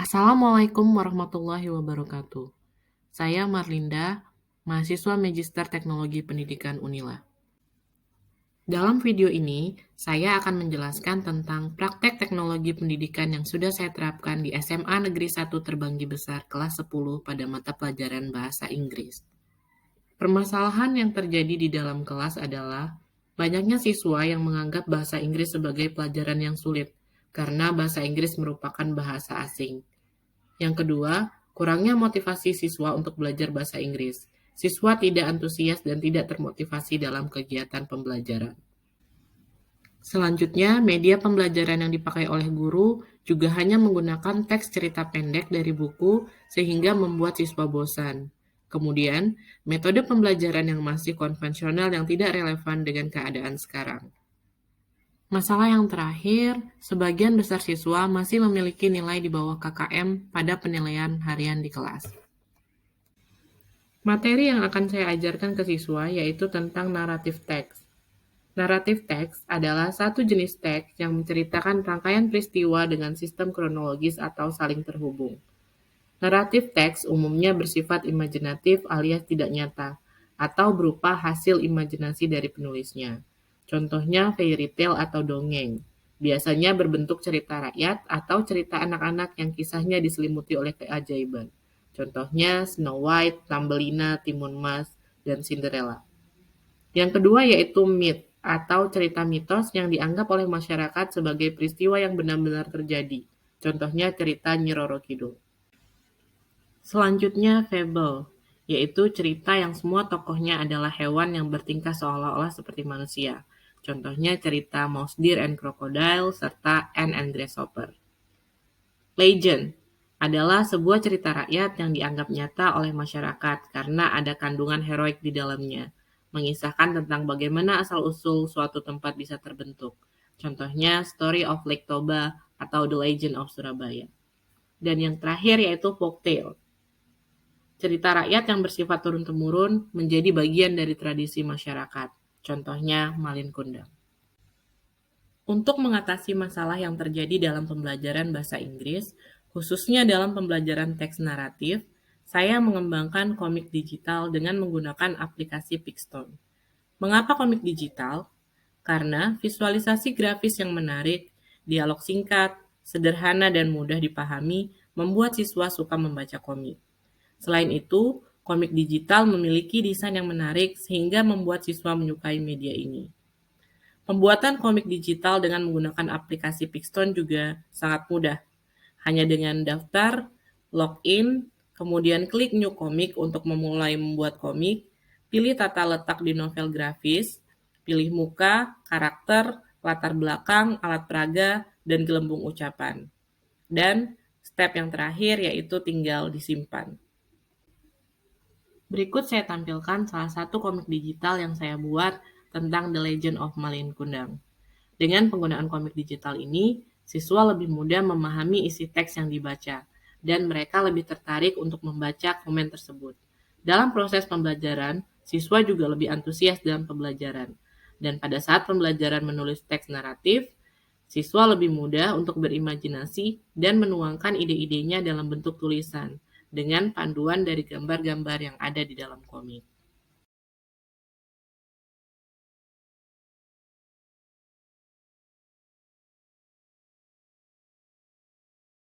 Assalamualaikum warahmatullahi wabarakatuh. Saya Marlinda, mahasiswa Magister Teknologi Pendidikan Unila. Dalam video ini, saya akan menjelaskan tentang praktek teknologi pendidikan yang sudah saya terapkan di SMA Negeri 1 Terbanggi Besar kelas 10 pada mata pelajaran Bahasa Inggris. Permasalahan yang terjadi di dalam kelas adalah banyaknya siswa yang menganggap bahasa Inggris sebagai pelajaran yang sulit, karena bahasa Inggris merupakan bahasa asing. Yang kedua, kurangnya motivasi siswa untuk belajar bahasa Inggris. Siswa tidak antusias dan tidak termotivasi dalam kegiatan pembelajaran. Selanjutnya, media pembelajaran yang dipakai oleh guru juga hanya menggunakan teks cerita pendek dari buku sehingga membuat siswa bosan. Kemudian, metode pembelajaran yang masih konvensional yang tidak relevan dengan keadaan sekarang. Masalah yang terakhir, sebagian besar siswa masih memiliki nilai di bawah KKM pada penilaian harian di kelas. Materi yang akan saya ajarkan ke siswa yaitu tentang naratif teks. Naratif teks adalah satu jenis teks yang menceritakan rangkaian peristiwa dengan sistem kronologis atau saling terhubung. Naratif teks umumnya bersifat imajinatif alias tidak nyata, atau berupa hasil imajinasi dari penulisnya. Contohnya fairy tale atau dongeng. Biasanya berbentuk cerita rakyat atau cerita anak-anak yang kisahnya diselimuti oleh keajaiban. Contohnya Snow White, Thumbelina, Timun Mas, dan Cinderella. Yang kedua yaitu myth atau cerita mitos yang dianggap oleh masyarakat sebagai peristiwa yang benar-benar terjadi. Contohnya cerita Nyi Roro Kidul. Selanjutnya fable, yaitu cerita yang semua tokohnya adalah hewan yang bertingkah seolah-olah seperti manusia. Contohnya cerita Mouse Deer and Crocodile serta Ant and Grasshopper. Legend adalah sebuah cerita rakyat yang dianggap nyata oleh masyarakat karena ada kandungan heroik di dalamnya, mengisahkan tentang bagaimana asal-usul suatu tempat bisa terbentuk. Contohnya Story of Lake Toba atau The Legend of Surabaya. Dan yang terakhir yaitu folktale. Cerita rakyat yang bersifat turun-temurun menjadi bagian dari tradisi masyarakat. Contohnya Malin Kundang. Untuk mengatasi masalah yang terjadi dalam pembelajaran bahasa Inggris, khususnya dalam pembelajaran teks naratif, saya mengembangkan komik digital dengan menggunakan aplikasi Pixton. Mengapa komik digital? Karena visualisasi grafis yang menarik, dialog singkat, sederhana dan mudah dipahami membuat siswa suka membaca komik. Selain itu, komik digital memiliki desain yang menarik sehingga membuat siswa menyukai media ini. Pembuatan komik digital dengan menggunakan aplikasi Pixton juga sangat mudah. Hanya dengan daftar, login, kemudian klik new komik untuk memulai membuat komik, pilih tata letak di novel grafis, pilih muka, karakter, latar belakang, alat peraga, dan gelembung ucapan. Dan step yang terakhir yaitu tinggal disimpan. Berikut saya tampilkan salah satu komik digital yang saya buat tentang The Legend of Malin Kundang. Dengan penggunaan komik digital ini, siswa lebih mudah memahami isi teks yang dibaca, dan mereka lebih tertarik untuk membaca komen tersebut. Dalam proses pembelajaran, siswa juga lebih antusias dalam pembelajaran. Dan pada saat pembelajaran menulis teks naratif, siswa lebih mudah untuk berimajinasi dan menuangkan ide-idenya dalam bentuk tulisan, dengan panduan dari gambar-gambar yang ada di dalam komik.